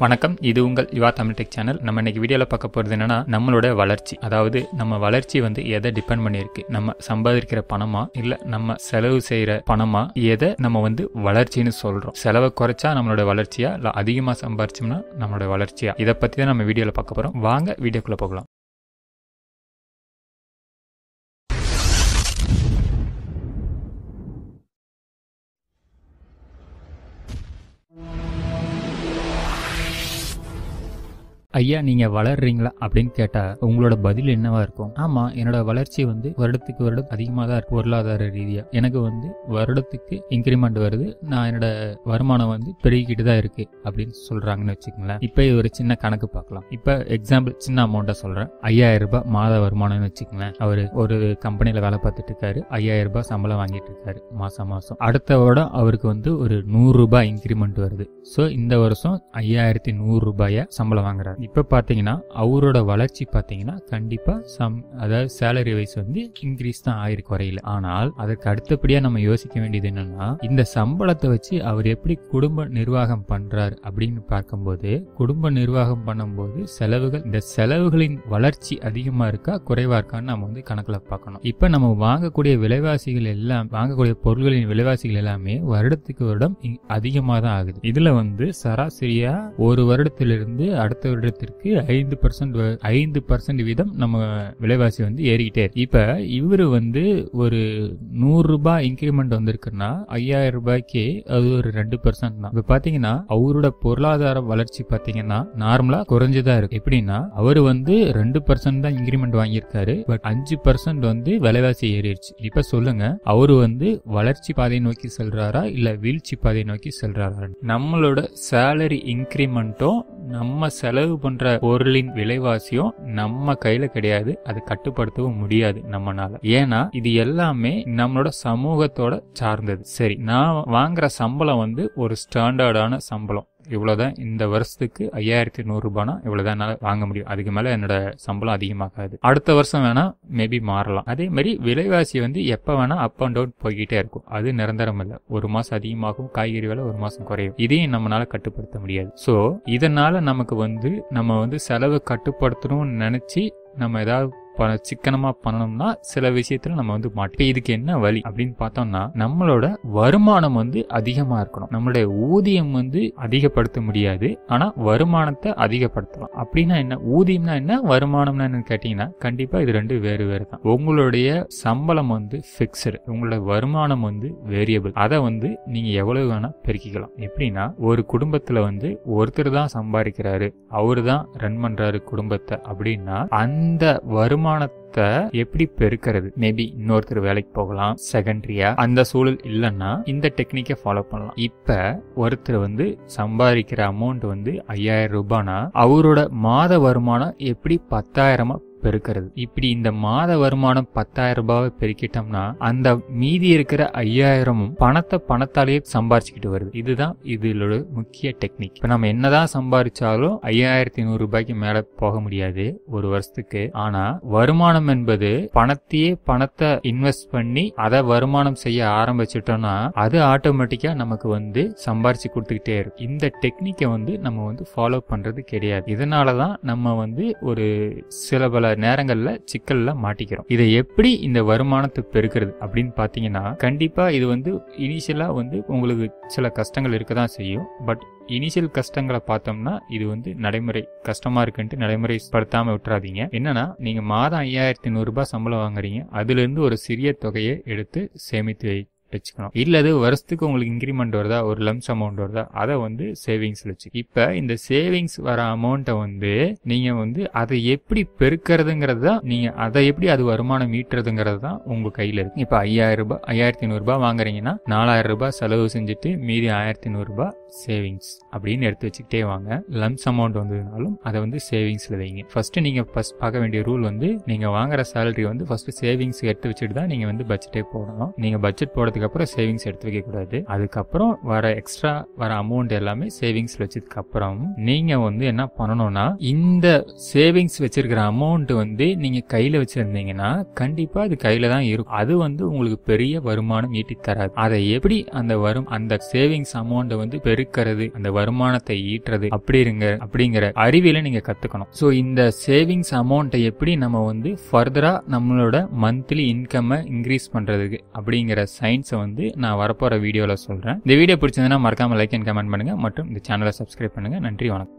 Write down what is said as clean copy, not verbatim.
வணக்கம், இது உங்கள் யுவாtamiltech சேனல். நம்ம இன்னைக்கு வீடியோல பார்க்க போறது என்னன்னா, நம்மளோட வளர்ச்சி. அதாவது நம்ம வளர்ச்சி எதை டிபெண்ட் பண்ணிருக்கு? நம்ம சம்பாதிக்கிற பணமா இல்ல நம்ம செலவு செய்யற பணமா? எதை நம்ம வளர்ச்சின்னு சொல்றோம்? செலவை குறைச்சா நம்மளோட வளர்ச்சியா இல்ல அதிகமா சம்பாரிச்சோம்னா நம்மளோட வளர்ச்சியா? இதை பத்தி தான் நம்ம வீடியோல பார்க்க போறோம். வாங்க வீடியோக்குள்ள போகலாம். ஐயா, நீங்க வளர்றீங்களா அப்படின்னு கேட்டா உங்களோட பதில் என்னவா இருக்கும்? ஆமா, என்னோட வளர்ச்சி வருடத்துக்கு வருடம் அதிகமா தான் இருக்கு. பொருளாதார ரீதியா எனக்கு வருடத்துக்கு இன்கிரிமெண்ட் வருது, நான் என்னோட வருமானம் பெருகிக்கிட்டு தான் இருக்கு அப்படின்னு சொல்றாங்கன்னு வச்சுக்கோங்களேன். இப்ப இது ஒரு சின்ன கணக்கு பார்க்கலாம். இப்ப எக்ஸாம்பிள் சின்ன அமௌண்ட்டா சொல்றேன். 5000 ரூபாய் மாத வருமானம்னு வச்சுக்கோங்களேன். அவரு ஒரு கம்பெனில வேலை பார்த்துட்டு இருக்காரு. 5000 ரூபாய் சம்பளம் வாங்கிட்டு இருக்காரு மாசம். அடுத்த வருடம் அவருக்கு ஒரு 100 ரூபாய் இன்கிரிமெண்ட் வருது. சோ இந்த வருஷம் 5100 ரூபாய சம்பளம் வாங்குறாரு. இப்ப பாத்தீங்கன்னா அவரோட வளர்ச்சி பாத்தீங்கன்னா கண்டிப்பா அதாவது சேலரி வைஸ் இன்க்ரீஸ் தான் ஆயிருக்கு வரையில. ஆனால் அதற்கு அடுத்தபடியா நம்ம யோசிக்க வேண்டியது என்னன்னா, இந்த சம்பளத்தை வச்சு அவர் எப்படி குடும்ப நிர்வாகம் பண்றாரு அப்படின்னு பார்க்கும்போது, குடும்ப நிர்வாகம் பண்ணும்போது இந்த செலவுகளின் வளர்ச்சி அதிகமா இருக்கா குறைவா இருக்கான்னு நம்ம கணக்குல பார்க்கணும். இப்ப நம்ம வாங்கக்கூடிய விலைவாசிகள் எல்லாம், வாங்கக்கூடிய பொருட்களின் விலைவாசிகள் எல்லாமே வருடத்துக்கு வருடம் அதிகமா தான் ஆகுது. இதுல சராசரியா ஒரு வருடத்திலிருந்து அடுத்த வருடத்திற்கு 5% வீதம் நம்ம விலைவாசி ஏறிக்கிட்டே இருக்கு. இப்ப இவரு ஒரு 100 ரூபாய் இன்கிரிமெண்ட் வந்திருக்குன்னா 5000 ரூபாய்க்கு அது ஒரு 2% தான். இப்ப பாத்தீங்கன்னா அவரோட பொருளாதார வளர்ச்சி பாத்தீங்கன்னா நார்மலா குறைஞ்சுதான் இருக்கு. எப்படின்னா அவரு 2% தான் இன்கிரிமெண்ட் வாங்கியிருக்காரு, பட் 5% விலைவாசி ஏறிடுச்சு. இப்ப சொல்லுங்க, அவரு வளர்ச்சி பாதையை நோக்கி செல்றாரா இல்ல வீழ்ச்சி பாதையை நோக்கி செல்றாரா? நம்மளோட சேலரி இன்கிரிமெண்ட்டும் நம்ம செலவு பண்ற பொருளின் விலைவாசியும் நம்ம கையில கிடையாது. அது கட்டுப்படுத்தவும் முடியாது நம்மனால. ஏன்னா இது எல்லாமே நம்மளோட சமூகத்தோட சார்ந்தது. சரி, நான் வாங்குற சம்பளம் ஒரு ஸ்டாண்டர்டான சம்பளம். இவ்வளவுதான் இந்த வருஷத்துக்கு 5100 ரூபாய்னா இவ்வளவுதான் என்னால வாங்க முடியும். அதுக்கு மேல என்னோட சம்பளம் அதிகமாகாது. அடுத்த வருஷம் வேணா மேபி மாறலாம். அதே மாதிரி விலைவாசி எப்ப வேணா அப் அண்ட் டவுன் போய்கிட்டே இருக்கும். அது நிரந்தரம் இல்ல. ஒரு மாசம் அதிகமாகும் காய்கறி விலை, ஒரு மாசம் குறையும். இதையும் நம்மளால கட்டுப்படுத்த முடியாது. சோ இதனால நமக்கு நம்ம செலவு கட்டுப்படுத்தணும்னு நினைச்சு நம்ம ஏதாவது சிக்கனமா பண்ணணும்னா சில விஷயத்துல நம்ம மாட்டோம். இதுக்கு என்ன வழி அப்படின்னு பார்த்தோம்னா, நம்மளோட வருமானம் அதிகமா இருக்கணும். நம்மளுடைய ஊதியம் அதிகப்படுத்த முடியாது, ஆனா வருமானத்தை அதிகப்படுத்தலாம். அப்படின்னா என்ன? ஊதியம்னா என்ன, வருமானம்னா என்னன்னு கேட்டீங்கன்னா கண்டிப்பா இது ரெண்டு வேறு வேறு தான். உங்களுடைய சம்பளம் பிக்ஸ்டு, உங்களோட வருமானம் வேரியபிள். அதை நீங்க எவ்வளவு வேணா பெருக்கிக்கலாம். எப்படின்னா ஒரு குடும்பத்துல ஒருத்தர் தான் சம்பாதிக்கிறாரு, அவரு தான் ரன் பண்றாரு குடும்பத்தை அப்படின்னா அந்த வருமானத்தை எப்படி பெருக்கிறது? மேபி இன்னொருத்தர் வேலைக்கு போகலாம் செகண்டரியா. அந்த சூழல் இல்லைன்னா இந்த டெக்னிக்கை ஃபாலோ பண்ணலாம். இப்ப ஒருத்தர் சம்பாதிக்கிற அமௌண்ட் 5000 ரூபாய்னா அவரோட மாத வருமானம் எப்படி 10,000 பெருக்கிறது? இப்படி இந்த மாத வருமானம் 10,000 ரூபாவை பெருக்கிட்டோம்னா அந்த மீதி இருக்கிற 5000 பணத்தாலேயே சம்பாரிச்சுக்கிட்டு வருது. இதுதான் இதோட முக்கிய டெக்னிக். இப்ப நம்ம என்னதான் சம்பாதிச்சாலும் 5100 ரூபாய்க்கு மேல போக முடியாது ஒரு வருஷத்துக்கு. ஆனா வருமானம் என்பது பணத்தை இன்வெஸ்ட் பண்ணி அதை வருமானம் செய்ய ஆரம்பிச்சிட்டோம்னா அது ஆட்டோமேட்டிக்கா நமக்கு சம்பாரிச்சு கொடுத்துக்கிட்டே இருக்கும். இந்த டெக்னிக்கை நம்ம ஃபாலோ பண்றது கிடையாது. இதனாலதான் நம்ம ஒரு சில பல நேரங்கள்ல சிக்கல்ல மாட்டிக்கிறோம். இதை எப்படி இந்த வருமானத்தை பெருக்கிறது அப்படின்னு பாத்தீங்கன்னா, கண்டிப்பா இது இனிஷியலா உங்களுக்கு சில கஷ்டங்கள் இருக்கதான் செய்யும். பட் இனிஷியல் கஷ்டங்களை பார்த்தோம்னா இது நடைமுறை கஷ்டமா இருக்குன்ட்டு நடைமுறைப்படுத்தாம விட்டுறாதீங்க. என்னன்னா, நீங்க மாதம் 5100 ரூபாய் சம்பளம் வாங்குறீங்க, அதுல இருந்து ஒரு சிறிய தொகையை எடுத்து சேமித்து வச்சுக்கணும். இல்லது வருஷத்துக்கு உங்களுக்கு இன்கிரிமெண்ட் வருதா, ஒரு லம்ஸ் அமௌண்ட் வருதா, அதை சேவிங்ஸ் வச்சு. இப்ப இந்த சேவிங்ஸ் வர அமௌண்ட்டை நீங்க அதை எப்படி பெருக்கிறதுங்கிறது தான், நீங்க அதை எப்படி அது வருமானம் ஈட்டுறதுங்கிறது தான் உங்க கையில இருக்கு. இப்ப 5000 ரூபாய் 5100 ரூபாய் வாங்குறீங்கன்னா 4000 ரூபாய் செலவு செஞ்சுட்டு மீதி 1100 ரூபாய் சேவிங்ஸ் அப்படின்னு எடுத்து வச்சுக்கிட்டே வாங்க. லம்ஸ் அமௌண்ட் வந்ததுனாலும் அதை சேவிங்ஸ்ல வைங்க. ஃபர்ஸ்ட் நீங்க பார்க்க வேண்டிய ரூல் நீங்க வாங்குற சேலரி ஃபர்ஸ்ட் சேவிங்ஸ் எடுத்து வச்சுட்டு தான் நீங்க பட்ஜெட்டே போடணும். நீங்க பட்ஜெட் போடுறதுக்கு அப்புறம் சேவிங்ஸ் எடுத்து வைக்க கூடாது. அதுக்கப்புறம் வர எக்ஸ்ட்ரா வர அமௌண்ட் எல்லாமே சேவிங்ஸ்ல வச்சதுக்கு அப்புறம் நீங்க என்ன பண்ணணும்னா, இந்த சேவிங்ஸ் வச்சிருக்கிற அமௌண்ட் நீங்க கையில வச்சிருந்தீங்கன்னா கண்டிப்பா அது கையில தான் இருக்கும். அது உங்களுக்கு பெரிய வருமானம் ஈட்டி தராது. அதை எப்படி அந்த சேவிங்ஸ் அமௌண்ட் பெருக்கிறது, அந்த வருமானத்தை ஈட்டுறது அப்படிங்கிற அறிவியலை நீங்க கத்துக்கணும். சோ இந்த சேவிங்ஸ் அமௌண்ட்டை எப்படி நம்ம வந்து ஃபர்தரா நம்மளோட மந்த்லி இன்கம் இன்க்ரீஸ் பண்றதுக்கு அப்படிங்கிற சயின்ஸை வந்து நான் வரப்போற வீடியோல சொல்றேன். இந்த வீடியோ பிடிச்சிருந்தா மறக்காம லைக் அண்ட் கமெண்ட் பண்ணுங்க மற்றும் இந்த சேனலை சப்ஸ்கிரைப் பண்ணுங்க. நன்றி, வணக்கம்.